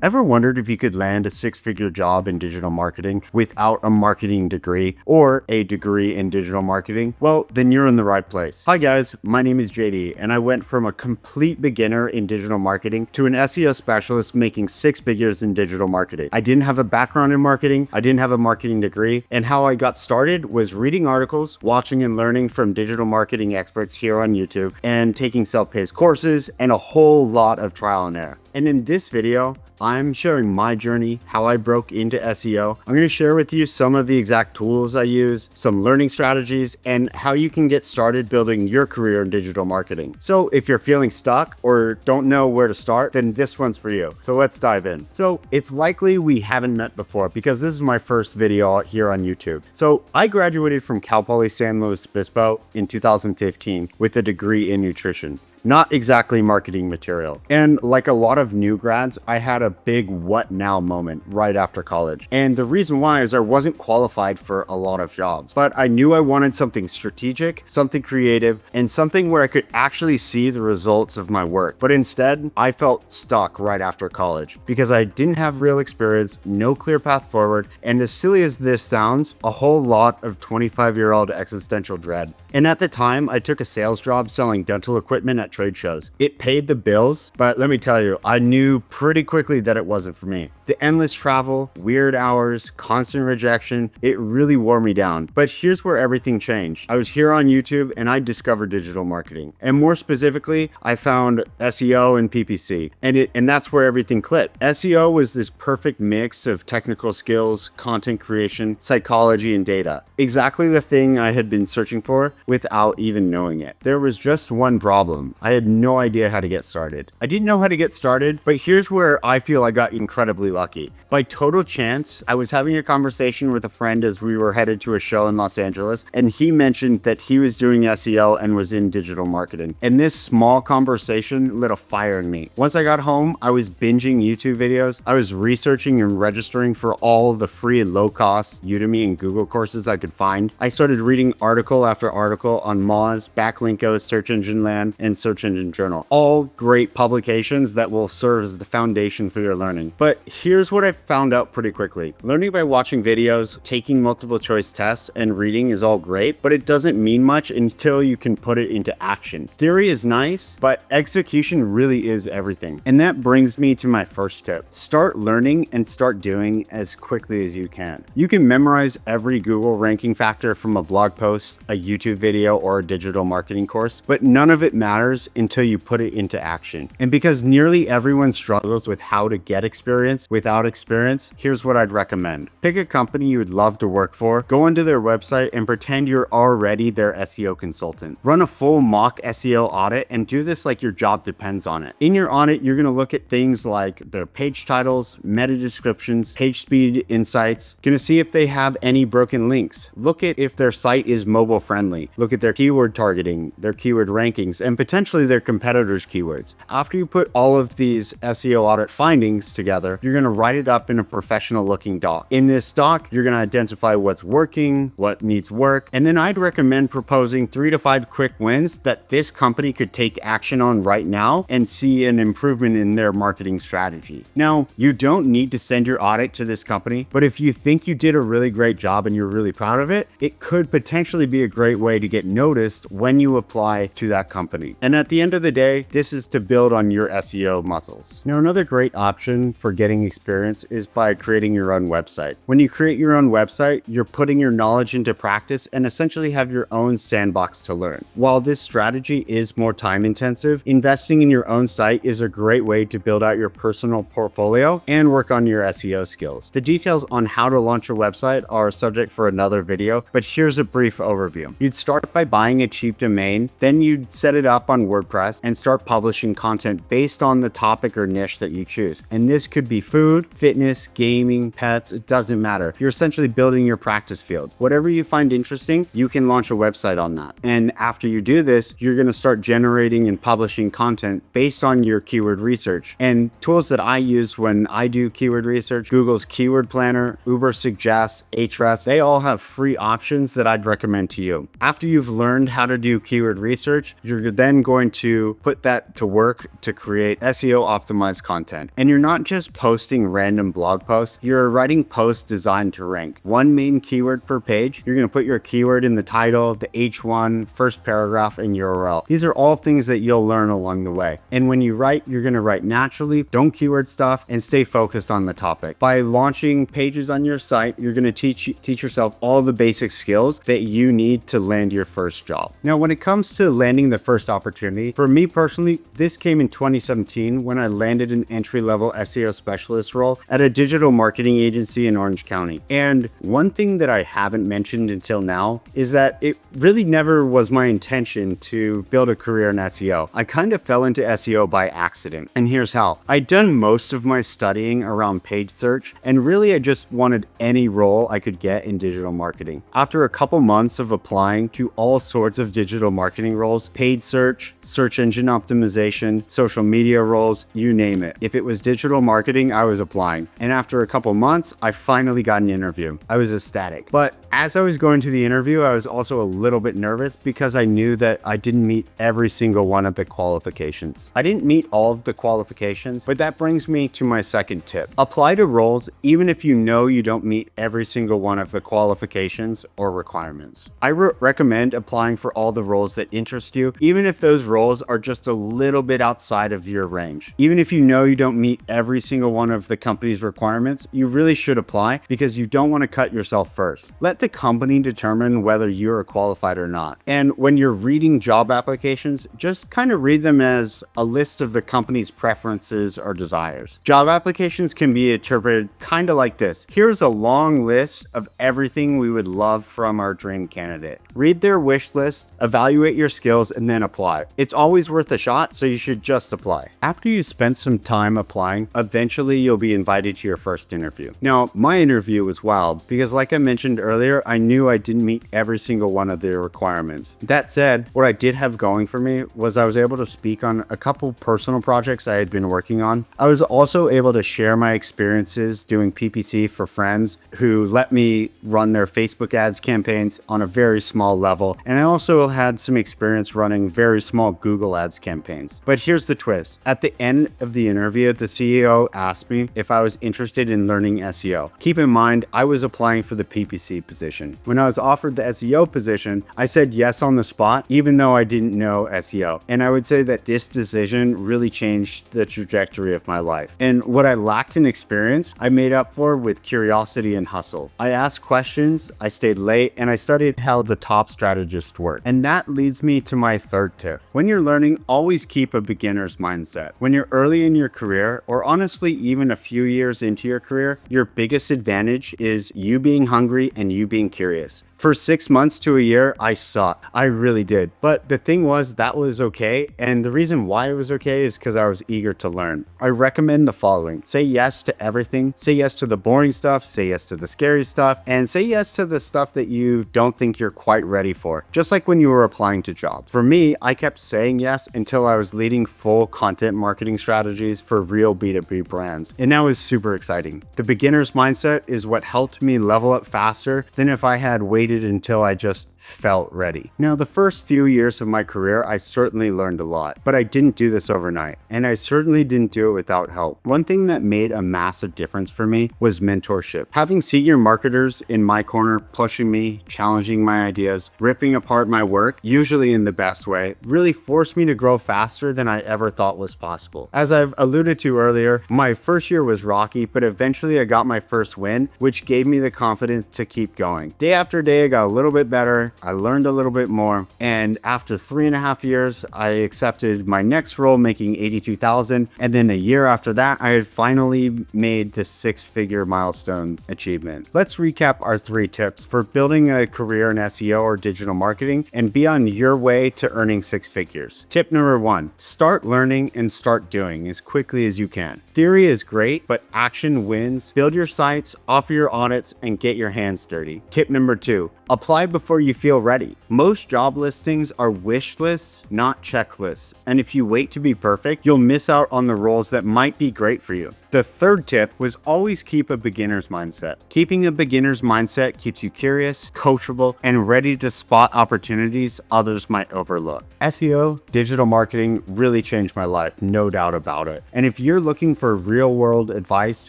Ever wondered if you could land a six-figure job in digital marketing without a marketing degree or a degree in digital marketing? Well, then you're in the right place. Hi guys, my name is JD, and I went from a complete beginner in digital marketing to an SEO specialist making six figures in digital marketing. I didn't have a background in marketing, I didn't have a marketing degree, and how I got started was reading articles, watching and learning from digital marketing experts here on YouTube, and taking self-paced courses, and a whole lot of trial and error. And in this video, I'm sharing my journey, how I broke into SEO. I'm going to share with you some of the exact tools I use, some learning strategies, and how you can get started building your career in digital marketing. So if you're feeling stuck or don't know where to start, then this one's for you. So let's dive in. So it's likely we haven't met before because this is my first video here on YouTube. So I graduated from Cal Poly San Luis Obispo in 2015 with a degree in nutrition. Not exactly marketing material. And like a lot of new grads, I had a big what now moment right after college. And the reason why is I wasn't qualified for a lot of jobs, but I knew I wanted something strategic, something creative, and something where I could actually see the results of my work. But instead, I felt stuck right after college because I didn't have real experience, no clear path forward, and as silly as this sounds, a whole lot of 25-year-old existential dread. And at the time, I took a sales job selling dental equipment at trade shows. It paid the bills, but let me tell you, I knew pretty quickly that it wasn't for me. The endless travel, weird hours, constant rejection, it really wore me down. But here's where everything changed. I was here on YouTube and I discovered digital marketing. And more specifically, I found SEO and PPC. And that's where everything clicked. SEO was this perfect mix of technical skills, content creation, psychology, and data. Exactly the thing I had been searching for without even knowing it. There was just one problem. I had no idea how to get started. I didn't know how to get started, but here's where I feel I got incredibly lucky. By total chance, I was having a conversation with a friend as we were headed to a show in Los Angeles, and he mentioned that he was doing SEO and was in digital marketing. And this small conversation lit a fire in me. Once I got home, I was binging YouTube videos. I was researching and registering for all the free and low-cost Udemy and Google courses I could find. I started reading article after article on Moz, Backlinko, Search Engine Land, and Search Engine Journal. All great publications that will serve as the foundation for your learning. But here's what I found out pretty quickly. Learning by watching videos, taking multiple choice tests, and reading is all great, but it doesn't mean much until you can put it into action. Theory is nice, but execution really is everything. And that brings me to my first tip. Start learning and start doing as quickly as you can. You can memorize every Google ranking factor from a blog post, a YouTube video, or a digital marketing course, but none of it matters until you put it into action. And because nearly everyone struggles with how to get experience without experience, here's what I'd recommend. Pick a company you would love to work for, go into their website and pretend you're already their SEO consultant. Run a full mock SEO audit and do this like your job depends on it. In your audit, you're gonna look at things like their page titles, meta descriptions, page speed insights. Gonna see if they have any broken links. Look at if their site is mobile friendly. Look at their keyword targeting, their keyword rankings, and potentially their competitors' keywords. After you put all of these SEO audit findings together, you're gonna write it up in a professional looking doc. In this doc, you're gonna identify what's working, what needs work, and then I'd recommend proposing 3 to 5 quick wins that this company could take action on right now and see an improvement in their marketing strategy. Now, you don't need to send your audit to this company, but if you think you did a really great job and you're really proud of it, it could potentially be a great way to get noticed when you apply to that company. And at the end of the day, this is to build on your SEO muscles. Now, another great option for getting experience is by creating your own website. When you create your own website, you're putting your knowledge into practice and essentially have your own sandbox to learn. While this strategy is more time intensive, investing in your own site is a great way to build out your personal portfolio and work on your SEO skills. The details on how to launch a website are a subject for another video, but here's a brief overview. You'd start by buying a cheap domain, then you'd set it up on WordPress and start publishing content based on the topic or niche that you choose. And this could be food, fitness, gaming, pets, it doesn't matter. You're essentially building your practice field. Whatever you find interesting, you can launch a website on that. And after you do this, you're gonna start generating and publishing content based on your keyword research. And tools that I use when I do keyword research, Google's Keyword Planner, Ubersuggest, Ahrefs, they all have free options that I'd recommend to you. After you've learned how to do keyword research, you're then going going to put that to work to create SEO optimized content. And you're not just posting random blog posts, you're writing posts designed to rank. One main keyword per page. You're going to put your keyword in the title, the H1, first paragraph, and URL. These are all things that you'll learn along the way. And when you write, you're going to write naturally, don't keyword stuff, and stay focused on the topic. By launching pages on your site, you're going to teach yourself all the basic skills that you need to land your first job. Now, when it comes to landing the first opportunity, for me personally, this came in 2017 when I landed an entry-level SEO specialist role at a digital marketing agency in Orange County. And one thing that I haven't mentioned until now is that it really never was my intention to build a career in SEO. I kind of fell into SEO by accident, and here's how. I'd done most of my studying around paid search, and really I just wanted any role I could get in digital marketing. After a couple months of applying to all sorts of digital marketing roles, paid search, search engine optimization, social media roles, you name it. If it was digital marketing, I was applying. And after a couple months, I finally got an interview. I was ecstatic. But as I was going to the interview, I was also a little bit nervous because I knew that I didn't meet every single one of the qualifications. I didn't meet all of the qualifications, but that brings me to my second tip. Apply to roles even if you know you don't meet every single one of the qualifications or requirements. I recommend applying for all the roles that interest you, even if those roles are just a little bit outside of your range. Even if you know you don't meet every single one of the company's requirements, you really should apply because you don't want to cut yourself first. Let the company determine whether you're qualified or not. And when you're reading job applications, just kind of read them as a list of the company's preferences or desires. Job applications can be interpreted kind of like this. Here's a long list of everything we would love from our dream candidate. Read their wish list, evaluate your skills, and then apply. It's always worth a shot, so you should just apply. After you spend some time applying, eventually you'll be invited to your first interview. Now, my interview was wild because like I mentioned earlier, I knew I didn't meet every single one of the requirements. That said, what I did have going for me was I was able to speak on a couple personal projects I had been working on. I was also able to share my experiences doing PPC for friends who let me run their Facebook ads campaigns on a very small level. And I also had some experience running very small Google ads campaigns. But here's the twist. At the end of the interview, the CEO asked me if I was interested in learning SEO. Keep in mind, I was applying for the PPC position. When I was offered the SEO position, I said yes on the spot, even though I didn't know SEO. And I would say that this decision really changed the trajectory of my life. And what I lacked in experience, I made up for with curiosity and hustle. I asked questions, I stayed late, and I studied how the top strategists work. And that leads me to my third tip. When you're learning, always keep a beginner's mindset. When you're early in your career, or honestly even a few years into your career, your biggest advantage is you being hungry and you being curious. For 6 months to a year, I sucked. I really did. But the thing was, that was okay. And the reason why it was okay is because I was eager to learn. I recommend the following. Say yes to everything. Say yes to the boring stuff. Say yes to the scary stuff. And say yes to the stuff that you don't think you're quite ready for. Just like when you were applying to jobs. For me, I kept saying yes until I was leading full content marketing strategies for real B2B brands. And that was super exciting. The beginner's mindset is what helped me level up faster than if I had waited until I just felt ready. Now, the first few years of my career, I certainly learned a lot, but I didn't do this overnight, and I certainly didn't do it without help. One thing that made a massive difference for me was mentorship. Having senior marketers in my corner pushing me, challenging my ideas, ripping apart my work, usually in the best way, really forced me to grow faster than I ever thought was possible. As I've alluded to earlier, my first year was rocky, but eventually I got my first win, which gave me the confidence to keep going. Day after day, I got a little bit better. I learned a little bit more, and after 3.5 years, I accepted my next role, making $82,000, and then a year after that, I had finally made the 6-figure milestone achievement. Let's recap our 3 tips for building a career in SEO or digital marketing and be on your way to earning 6 figures. Tip number 1, start learning and start doing as quickly as you can. Theory is great, but action wins. Build your sites, offer your audits, and get your hands dirty. Tip number 2, apply before you feel ready. Most job listings are wish lists, not checklists. And if you wait to be perfect, you'll miss out on the roles that might be great for you. The third tip was always keep a beginner's mindset. Keeping a beginner's mindset keeps you curious, coachable, and ready to spot opportunities others might overlook. SEO, digital marketing, really changed my life, no doubt about it. And if you're looking for real-world advice,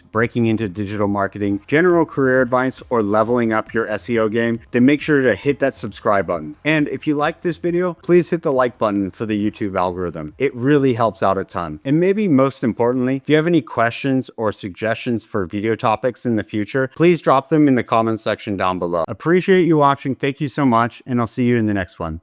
breaking into digital marketing, general career advice, or leveling up your SEO game, then make sure to hit that subscribe button. And if you like this video, please hit the like button for the YouTube algorithm. It really helps out a ton. And maybe most importantly, if you have any questions or suggestions for video topics in the future, please drop them in the comment section down below. Appreciate you watching. Thank you so much, and I'll see you in the next one.